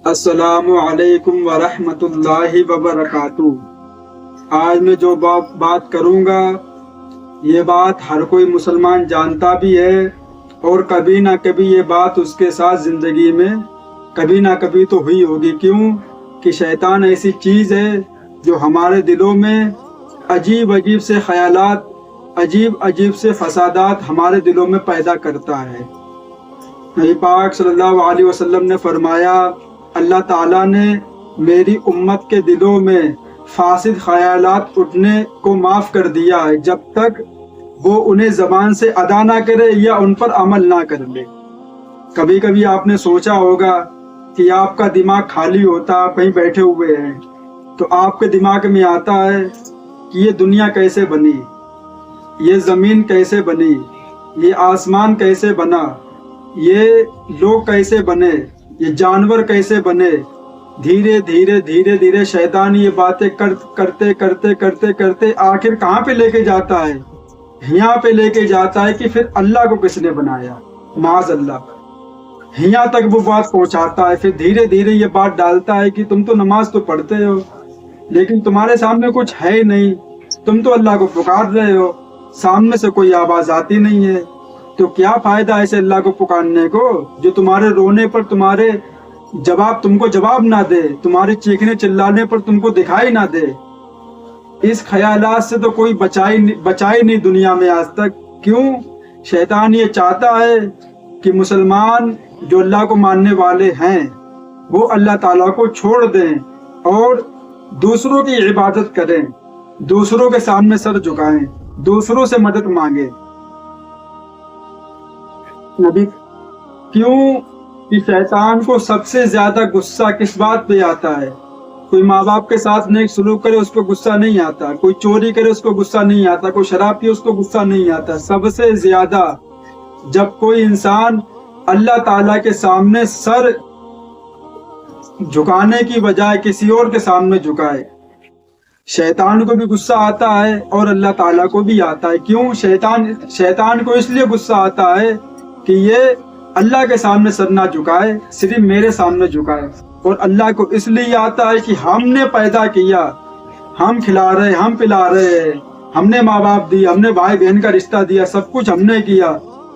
السلام علیکم ورحمۃ اللہ وبرکاتہ۔ آج میں جو بات کروں گا یہ بات ہر کوئی مسلمان جانتا بھی ہے، اور کبھی نہ کبھی یہ بات اس کے ساتھ زندگی میں کبھی نہ کبھی تو ہوئی ہوگی۔ کیوں کہ شیطان ایسی چیز ہے جو ہمارے دلوں میں عجیب عجیب سے خیالات، عجیب عجیب سے فسادات ہمارے دلوں میں پیدا کرتا ہے۔ نبی پاک صلی اللہ علیہ وسلم نے فرمایا، اللہ تعالیٰ نے میری امت کے دلوں میں فاسد خیالات اٹھنے کو معاف کر دیا ہے جب تک وہ انہیں زبان سے ادا نہ کرے یا ان پر عمل نہ کر لے۔ کبھی کبھی آپ نے سوچا ہوگا کہ آپ کا دماغ خالی ہوتا، آپ کہیں بیٹھے ہوئے ہیں تو آپ کے دماغ میں آتا ہے کہ یہ دنیا کیسے بنی، یہ زمین کیسے بنی، یہ آسمان کیسے بنا، یہ لوگ کیسے بنے، یہ جانور کیسے بنے۔ دھیرے دھیرے دھیرے دھیرے شیطان یہ باتیں کرتے کرتے کرتے کرتے آخر کہاں پہ لے کے جاتا ہے؟ یہاں پہ لے کے جاتا ہے کہ پھر اللہ کو کس نے بنایا، معاذ اللہ، یہاں تک وہ بات پہنچاتا ہے۔ پھر دھیرے دھیرے یہ بات ڈالتا ہے کہ تم تو نماز تو پڑھتے ہو لیکن تمہارے سامنے کچھ ہے ہی نہیں، تم تو اللہ کو پکار رہے ہو، سامنے سے کوئی آواز آتی نہیں ہے، تو کیا فائدہ ایسے اللہ کو پکارنے کو جو تمہارے رونے پر تمہارے تم کو جواب نہ دے، تمہارے چیخنے چلانے پر تم کو دکھائی نہ دے۔ اس خیالات سے تو کوئی بچائی نہیں دنیا میں آج تک۔ کیوں؟ شیطان یہ چاہتا ہے کہ مسلمان جو اللہ کو ماننے والے ہیں وہ اللہ تعالیٰ کو چھوڑ دیں اور دوسروں کی عبادت کریں، دوسروں کے سامنے سر جھکائیں، دوسروں سے مدد مانگیں۔ نبی کیوں کہ شیطان کو سب سے زیادہ غصہ کس بات پہ آتا ہے؟ کوئی ماں باپ کے ساتھ نیک سلوک کرے اس کو غصہ نہیں آتا، کوئی چوری کرے اس کو غصہ نہیں آتا، کوئی شراب پیے اس کو غصہ نہیں آتا۔ سب سے زیادہ جب کوئی انسان اللہ تعالیٰ کے سامنے سر جھکانے کی بجائے کسی اور کے سامنے جھکائے، شیطان کو بھی غصہ آتا ہے اور اللہ تعالیٰ کو بھی آتا ہے۔ کیوں؟ شیطان کو اس لیے غصہ آتا ہے کہ یہ اللہ کے سامنے سر نہ جھکائے، صرف میرے سامنے جھکائے، اور اللہ کو اس لیے آتا ہے کہ ہم نے پیدا کیا، ہم کھلا رہے، ہم پلا رہے، ہم نے ماں باپ دیا، ہم نے بھائی بہن کا رشتہ دیا، سب کچھ ہم نے کیا،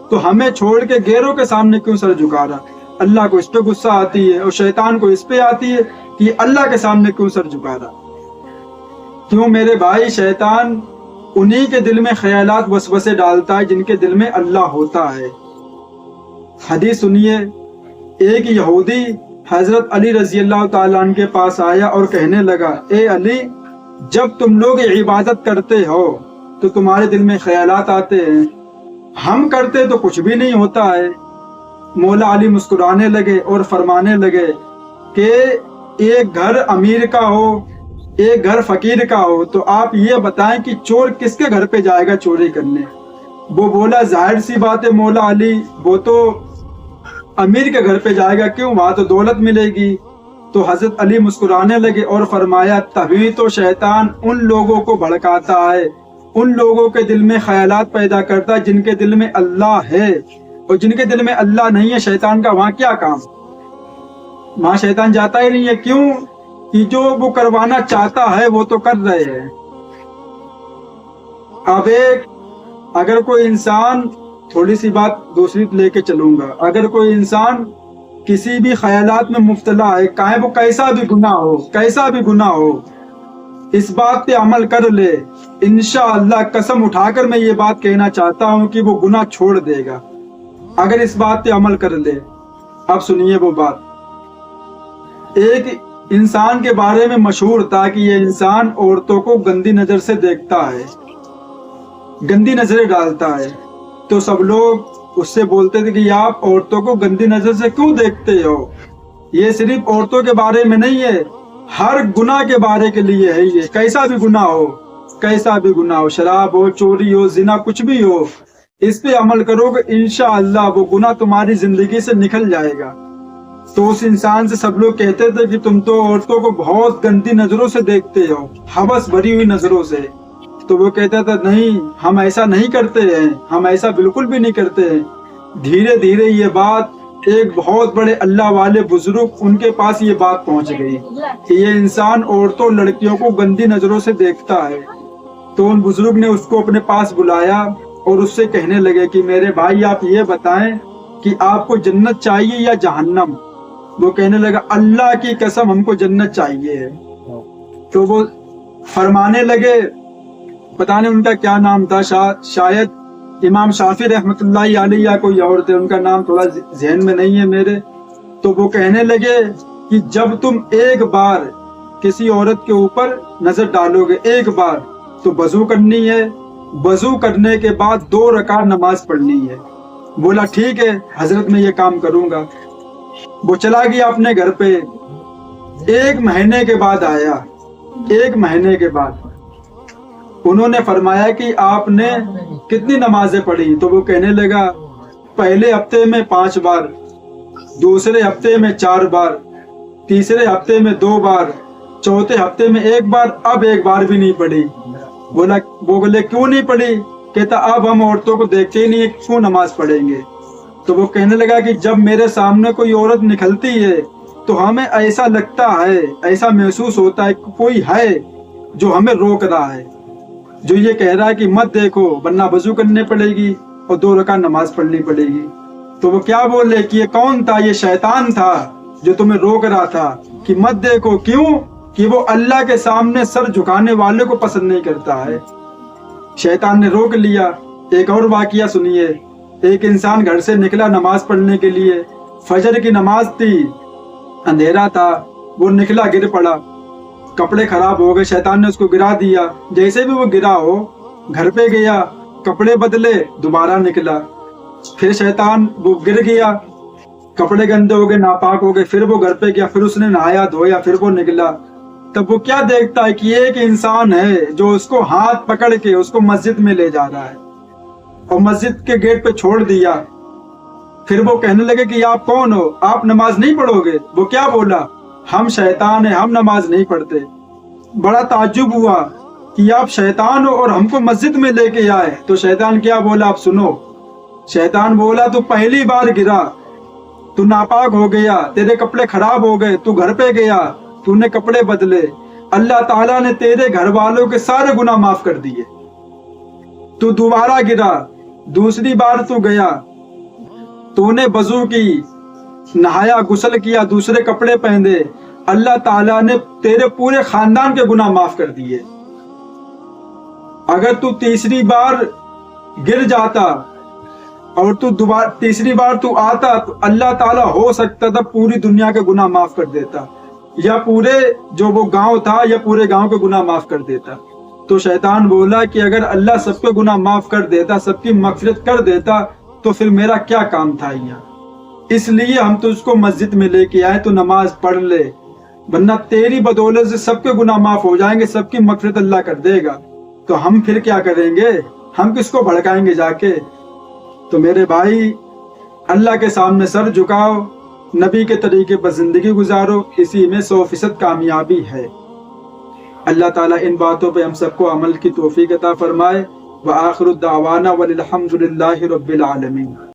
تو ہمیں چھوڑ کے غیروں کے سامنے کیوں سر جھکا رہا؟ اللہ کو اس پہ غصہ آتی ہے اور شیطان کو اس پہ آتی ہے کہ یہ اللہ کے سامنے کیوں سر جھکا رہا۔ کیوں میرے بھائی؟ شیطان انہی کے دل میں خیالات وسوسے ڈالتا ہے جن کے دل میں اللہ ہوتا ہے۔ حدیث سنیے، ایک یہودی حضرت علی رضی اللہ تعالیٰ عنہ کے پاس آیا اور کہنے لگا، اے علی، جب تم لوگ عبادت کرتے ہو تو تمہارے دل میں خیالات آتے ہیں، ہم کرتے تو کچھ بھی نہیں ہوتا ہے۔ مولا علی مسکرانے لگے اور فرمانے لگے کہ ایک گھر امیر کا ہو، ایک گھر فقیر کا ہو، تو آپ یہ بتائیں کہ چور کس کے گھر پہ جائے گا چوری کرنے؟ وہ بولا، ظاہر سی بات ہے مولا علی، وہ تو امیر کے گھر پہ جائے گا، کیوں؟ وہاں تو دولت ملے گی۔ تو حضرت علی مسکرانے لگے اور فرمایا، تبھی تو شیطان ان لوگوں کو بھڑکاتا ہے، ان لوگوں کے دل میں خیالات پیدا کرتا ہے جن کے دل میں اللہ ہے، اور جن کے دل میں اللہ نہیں ہے شیطان کا وہاں کیا کام؟ وہاں شیطان جاتا ہی نہیں ہے۔ کیوں؟ کہ جو وہ کروانا چاہتا ہے وہ تو کر رہے ہیں۔ اب اگر کوئی انسان، تھوڑی سی بات دوسری لے کے چلوں گا، اگر کوئی انسان کسی بھی خیالات میں مبتلا ہے، چاہے وہ کیسا بھی گناہ ہو، اس بات پہ عمل کر لے، انشاءاللہ قسم اٹھا کر میں یہ بات کہنا چاہتا ہوں کہ وہ گناہ چھوڑ دے گا اگر اس بات پہ عمل کر لے۔ اب سنیے وہ بات، ایک انسان کے بارے میں مشہور تھا کہ یہ انسان عورتوں کو گندی نظر سے دیکھتا ہے، گندی نظریں ڈالتا ہے، تو سب لوگ اس سے بولتے تھے کہ آپ عورتوں کو گندی نظر سے کیوں دیکھتے ہو؟ یہ صرف عورتوں کے بارے میں نہیں ہے، ہر گناہ کے بارے کے لیے ہے، یہ کیسا بھی گناہ ہو، شراب ہو، چوری ہو، زنا، کچھ بھی ہو، اس پہ عمل کرو گے انشاءاللہ وہ گناہ تمہاری زندگی سے نکل جائے گا۔ تو اس انسان سے سب لوگ کہتے تھے کہ تم تو عورتوں کو بہت گندی نظروں سے دیکھتے ہو، ہوس بھری ہوئی نظروں سے۔ تو وہ کہتا تھا، نہیں، ہم ایسا نہیں کرتے ہیں، ہم ایسا بالکل بھی نہیں کرتے ہیں۔ دھیرے دھیرے یہ بات ایک بہت بڑے اللہ والے بزرگ ان کے پاس یہ بات پہنچ گئی کہ یہ انسان عورتوں لڑکیوں کو گندی نظروں سے دیکھتا ہے۔ تو ان بزرگ نے اس کو اپنے پاس بلایا اور اس سے کہنے لگے کہ میرے بھائی آپ یہ بتائیں کہ آپ کو جنت چاہیے یا جہنم؟ وہ کہنے لگا اللہ کی قسم ہم کو جنت چاہیے ہے۔ تو وہ فرمانے لگے، پتہ نہیں ان کا کیا نام تھا، شاید امام شافعی رحمۃ اللہ علیہ یا کوئی اور تھے، ان کا نام تھوڑا ذہن میں نہیں ہے میرے۔ تو وہ کہنے لگے کہ جب تم ایک بار کسی عورت کے اوپر نظر ڈالو گے، ایک بار، تو وضو کرنی ہے، وضو کرنے کے بعد 2 رکعت نماز پڑھنی ہے۔ بولا ٹھیک ہے حضرت میں یہ کام کروں گا۔ وہ چلا گیا اپنے گھر پہ، 1 مہینے کے بعد آیا۔ 1 مہینے کے بعد انہوں نے فرمایا کہ آپ نے کتنی نمازیں پڑھی؟ تو وہ کہنے لگا پہلے ہفتے میں 5 بار، دوسرے ہفتے میں 4 بار، تیسرے ہفتے میں 2 بار، چوتھے ہفتے میں 1 بار، اب 1 بار بھی نہیں پڑھی۔ وہ بولے کیوں نہیں پڑھی؟ کہتا اب ہم عورتوں کو دیکھتے ہی نہیں، کیوں نماز پڑھیں گے؟ تو وہ کہنے لگا کہ جب میرے سامنے کوئی عورت نکلتی ہے تو ہمیں ایسا لگتا ہے، ایسا محسوس ہوتا ہے کہ کوئی ہے جو ہمیں روک رہا ہے، جو یہ کہہ رہا ہے کہ مت دیکھو ورنہ وضو کرنے پڑے گی اور 2 رکعت نماز پڑھنی پڑے گی۔ تو وہ کیا بولے کہ یہ کون تھا؟ یہ شیطان تھا جو تمہیں روک رہا تھا کہ مت دیکھو۔ کیوں؟ کہ وہ اللہ کے سامنے سر جھکانے والے کو پسند نہیں کرتا ہے۔ شیطان نے روک لیا۔ ایک اور واقعہ سنیے، ایک انسان گھر سے نکلا نماز پڑھنے کے لیے، فجر کی نماز تھی، اندھیرا تھا، وہ نکلا، گر پڑا، کپڑے خراب ہو گئے، شیطان نے اس کو گرا دیا۔ جیسے بھی وہ گرا ہو، گھر پہ گیا، کپڑے بدلے، دوبارہ نکلا، پھر شیطان وہ گر گیا، کپڑے گندے ہو گئے، ناپاک ہو گئے، پھر وہ گھر پہ گیا، پھر اس نے نہایا دھویا، پھر وہ نکلا۔ تب وہ کیا دیکھتا ہے کہ ایک انسان ہے جو اس کو ہاتھ پکڑ کے اس کو مسجد میں لے جا رہا ہے اور مسجد کے گیٹ پہ چھوڑ دیا۔ پھر وہ کہنے لگے کہ آپ کون ہو؟ آپ نماز نہیں پڑھو گے؟ وہ کیا بولا؟ ہم شیطان ہیں، ہم نماز نہیں پڑھتے۔ بڑا تعجب ہوا کہ آپ شیطان ہو اور ہم کو مسجد میں لے کے آئے۔ تو شیطان کیا بولا آپ سنو۔ شیطان بولا تو پہلی بار گرا، تو ناپاک ہو گیا، تیرے کپڑے خراب ہو گئے، تو گھر پہ گیا، تو نے کپڑے بدلے، اللہ تعالیٰ نے تیرے گھر والوں کے سارے گناہ معاف کر دیے۔ تو دوبارہ گرا، دوسری بار تو گیا، تو نے وضو کی، نہایا، غسل کیا، دوسرے کپڑے پہنے، اللہ تعالیٰ نے تیرے پورے خاندان کے گناہ معاف کر دیے۔ اگر تو تیسری بار گر جاتا اور تو دوبارہ تیسری بار تو آتا تو اللہ تعالیٰ ہو سکتا تھا پوری دنیا کے گناہ معاف کر دیتا، یا پورے جو وہ گاؤں تھا یا پورے گاؤں کے گناہ معاف کر دیتا۔ تو شیطان بولا کہ اگر اللہ سب کے گناہ معاف کر دیتا، سب کی مغفرت کر دیتا، تو پھر میرا کیا کام تھا یہاں؟ اس لیے ہم تو اس کو مسجد میں لے کے آئے تو نماز پڑھ لے، ورنہ تیری بدولت سے سب کے گناہ معاف ہو جائیں گے، سب کی مغفرت اللہ کر دے گا، تو ہم پھر کیا کریں گے؟ ہم کس کو بھڑکائیں گے جا کے؟ تو میرے بھائی، اللہ کے سامنے سر جھکاؤ، نبی کے طریقے پر زندگی گزارو، اسی میں 100% کامیابی ہے۔ اللہ تعالیٰ ان باتوں پہ ہم سب کو عمل کی توفیق عطا فرمائے۔ وآخر الدعوانا وللحمد للہ رب العالمین۔